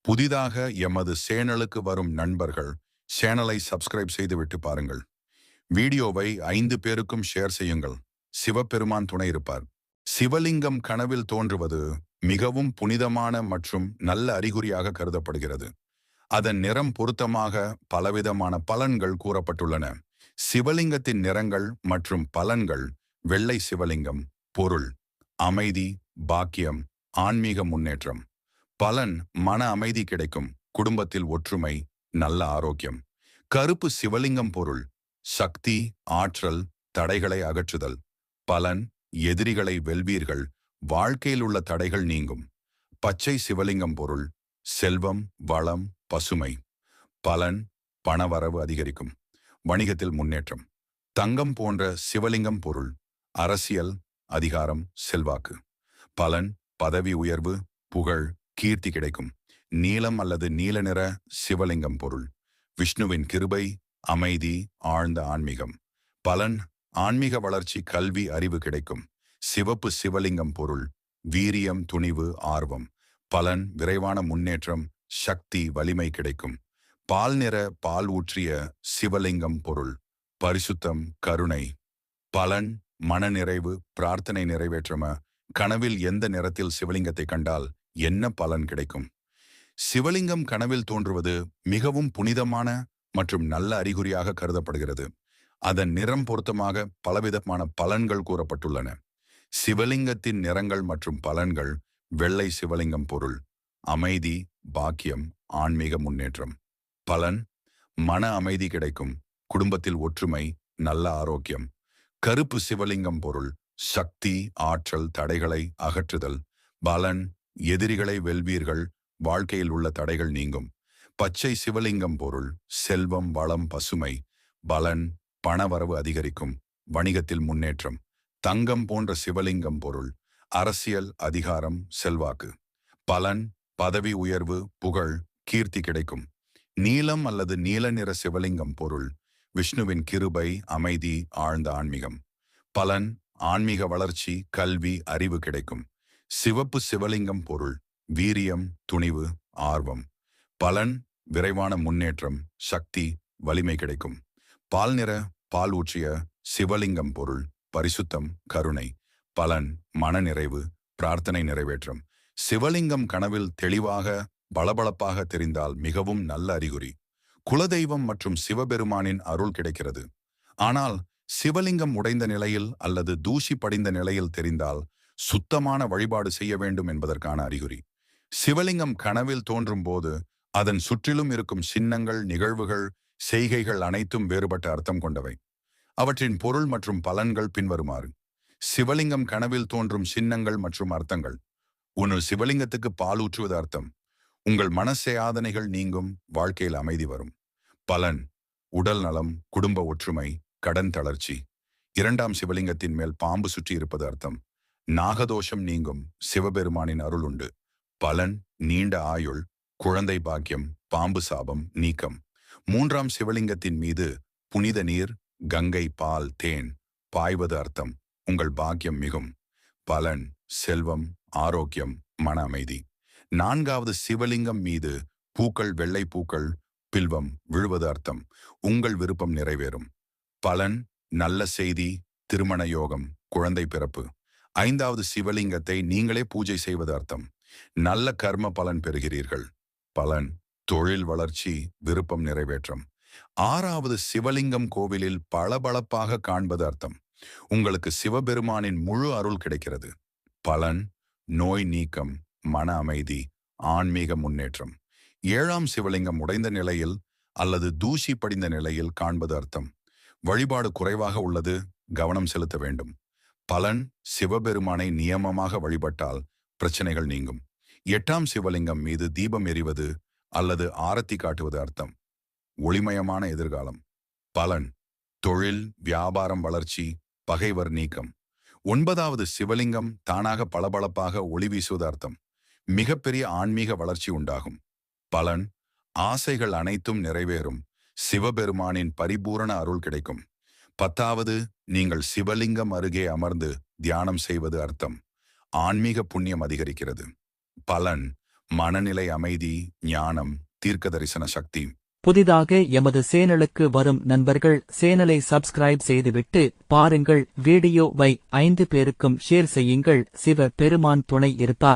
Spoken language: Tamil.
புதிதாக எமது சேனலுக்கு வரும் நண்பர்கள் சேனலை சப்ஸ்கிரைப் செய்துவிட்டு பாருங்கள். வீடியோவை 5 பேருக்கும் ஷேர் செய்யுங்கள். சிவபெருமான் துணை இருப்பார். சிவலிங்கம் கனவில் தோன்றுவது மிகவும் புனிதமான மற்றும் நல்ல அறிகுறியாக கருதப்படுகிறது. அதன் நிறம் பொருத்தமாக பலவிதமான பலன்கள் கூறப்பட்டுள்ளன. சிவலிங்கத்தின் நிறங்கள் மற்றும் பலன்கள். வெள்ளை சிவலிங்கம். பொருள்: அமைதி, பாக்கியம், ஆன்மீக முன்னேற்றம். பலன்: மன அமைதி கிடைக்கும், குடும்பத்தில் ஒற்றுமை, நல்ல ஆரோக்கியம். கருப்பு சிவலிங்கம். பொருள்: சக்தி, ஆற்றல், தடைகளை அகற்றுதல். பலன்: எதிரிகளை வெல்வீர்கள், வாழ்க்கையில் உள்ள தடைகள் நீங்கும். பச்சை சிவலிங்கம். பொருள்: செல்வம், வளம், பசுமை. பலன்: பணவரவு அதிகரிக்கும், வணிகத்தில் முன்னேற்றம். தங்கம் போன்ற சிவலிங்கம். பொருள்: அரசியல், அதிகாரம், செல்வாக்கு. பலன்: பதவி உயர்வு, புகழ், கீர்த்தி கிடைக்கும். நீலம் அல்லது நீல நிற சிவலிங்கம். பொருள்: விஷ்ணுவின் கிருபை, அமைதி, ஆழ்ந்த ஆன்மீகம். பலன்: ஆன்மீக வளர்ச்சி, கல்வி, அறிவு கிடைக்கும். சிவப்பு சிவலிங்கம். பொருள்: வீரியம், துணிவு, ஆர்வம். பலன்: விரைவான முன்னேற்றம், சக்தி, வலிமை கிடைக்கும். பால் நிற பால் ஊற்றிய சிவலிங்கம். பொருள்: பரிசுத்தம், கருணை. பலன்: மனநிறைவு, பிரார்த்தனை நிறைவேற்றம. கனவில் எந்த நிறத்தில் சிவலிங்கத்தை கண்டால் என்ன பலன் கிடைக்கும்? சிவலிங்கம் கனவில் தோன்றுவது மிகவும் புனிதமான மற்றும் நல்ல அறிகுறியாக கருதப்படுகிறது. அதன் நிறம் பொருத்தமாக பலவிதமான பலன்கள் கூறப்பட்டுள்ளன. சிவலிங்கத்தின் நிறங்கள் மற்றும் பலன்கள். வெள்ளை சிவலிங்கம். பொருள்: அமைதி, பாக்கியம், ஆன்மீக முன்னேற்றம். பலன்: மன அமைதி கிடைக்கும், குடும்பத்தில் ஒற்றுமை, நல்ல ஆரோக்கியம். கருப்பு சிவலிங்கம். பொருள்: சக்தி, ஆற்றல், தடைகளை அகற்றுதல். பலன்: எதிரிகளை வெல்வீர்கள், வாழ்க்கையில் உள்ள தடைகள் நீங்கும். பச்சை சிவலிங்கம். பொருள்: செல்வம், வளம், பசுமை. பலன்: பணவரவு அதிகரிக்கும், வணிகத்தில் முன்னேற்றம். தங்கம் போன்ற சிவலிங்கம். பொருள்: அரசியல், அதிகாரம், செல்வாக்கு. பலன்: பதவி உயர்வு, புகழ், கீர்த்தி கிடைக்கும். நீலம் அல்லது நீல நிற சிவலிங்கம். பொருள்: விஷ்ணுவின் கிருபை, அமைதி, ஆழ்ந்த ஆன்மீகம். பலன்: ஆன்மீக வளர்ச்சி, கல்வி, அறிவு கிடைக்கும். சிவப்பு சிவலிங்கம். பொருள்: வீரியம், துணிவு, ஆர்வம். பலன்: விரைவான முன்னேற்றம், சக்தி, வலிமை கிடைக்கும். பால் நிற பால் ஊற்றிய சிவலிங்கம். பொருள்: பரிசுத்தம், கருணை. பலன்: மனநிறைவு, பிரார்த்தனை நிறைவேற்றம். சிவலிங்கம் கனவில் தெளிவாக பளபளப்பாக தெரிந்தால் மிகவும் நல்ல அறிகுறி. குலதெய்வம் மற்றும் சிவபெருமானின் அருள் கிடைக்கிறது. ஆனால் சிவலிங்கம் உடைந்த நிலையில் அல்லது தூசி படிந்த நிலையில் தெரிந்தால் சுத்தமான வழிபாடு செய்ய வேண்டும் என்பதற்கான அறிகுறி. சிவலிங்கம் கனவில் தோன்றும் போது அதன் சுற்றிலும் இருக்கும் சின்னங்கள், நிகழ்வுகள், செய்கைகள் அனைத்தும் வேறுபட்ட அர்த்தம் கொண்டவை. அவற்றின் பொருள் மற்றும் பலன்கள் பின்வருமாறு. சிவலிங்கம் கனவில் தோன்றும் சின்னங்கள் மற்றும் அர்த்தங்கள். 1. சிவலிங்கத்துக்கு பால் ஊற்றுவது. அர்த்தம்: உங்கள் மனசேயாதனைகள் நீங்கும், வாழ்க்கையில் அமைதி வரும். பலன்: உடல் நலம், குடும்ப ஒற்றுமை, கடன் தளர்ச்சி. 2. சிவலிங்கத்தின் மேல் பாம்பு சுற்றி இருப்பது. அர்த்தம்: நாகதோஷம் நீங்கும், சிவபெருமானின் அருள் உண்டு. பலன்: நீண்ட ஆயுள், குழந்தை பாக்கியம், பாம்பு சாபம் நீக்கம். 3. சிவலிங்கத்தின் மீது புனித நீர், கங்கை, பால், தேன் பாய்வது. அர்த்தம்: உங்கள் பாக்கியம் மிகும். பலன்: செல்வம், ஆரோக்கியம், மன அமைதி. 4. சிவலிங்கம் மீது பூக்கள், வெள்ளை பூக்கள், பில்வம் விழுவது. அர்த்தம்: உங்கள் விருப்பம் நிறைவேறும். பலன்: நல்ல செய்தி, திருமண யோகம், குழந்தை பிறப்பு. 5. சிவலிங்கத்தை நீங்களே பூஜை செய்வது. அர்த்தம்: நல்ல கர்ம பலன் பெறுகிறீர்கள். பலன்: தொழில் வளர்ச்சி, விருப்பம் நிறைவேற்றம். 6. சிவலிங்கம் கோவிலில் பளபளப்பாக காண்பது. அர்த்தம்: உங்களுக்கு சிவபெருமானின் முழு அருள் கிடைக்கிறது. பலன்: நோய் நீக்கம், மன அமைதி, ஆன்மீக முன்னேற்றம். 7. சிவலிங்கம் உடைந்த நிலையில் அல்லது தூசி படிந்த நிலையில் காண்பது. அர்த்தம்: வழிபாடு குறைவாக உள்ளது, கவனம் செலுத்த வேண்டும். பலன்: சிவபெருமானை நியமமாக வழிபட்டால் பிரச்சனைகள் நீங்கும். 8. சிவலிங்கம் மீது தீபம் எரிவது அல்லது ஆரத்தி காட்டுவது. அர்த்தம்: ஒளிமயமான எதிர்காலம். பலன்: தொழில், வியாபாரம் வளர்ச்சி, பகைவர் நீக்கம். 9. சிவலிங்கம் தானாக பளபளப்பாக ஒளி வீசுவது. அர்த்தம்: மிகப்பெரிய ஆன்மீக வளர்ச்சி உண்டாகும். பலன்: ஆசைகள் அனைத்தும் நிறைவேறும், சிவபெருமானின் பரிபூரண அருள் கிடைக்கும். 10. நீங்கள் சிவலிங்கம் அருகே அமர்ந்து தியானம் செய்வது. அர்த்தம்: ஆன்மீக புண்ணியம் அதிகரிக்கிறது. பலன்: மனநிலை அமைதி, ஞானம், தீர்க்க தரிசன சக்தி. புதிதாக எமது சேனலுக்கு வரும் நண்பர்கள் சேனலை சப்ஸ்கிரைப் செய்துவிட்டு பாருங்கள். வீடியோவை 5 பேருக்கும் ஷேர் செய்யுங்கள். சிவ பெருமான் துணை இருப்பார்.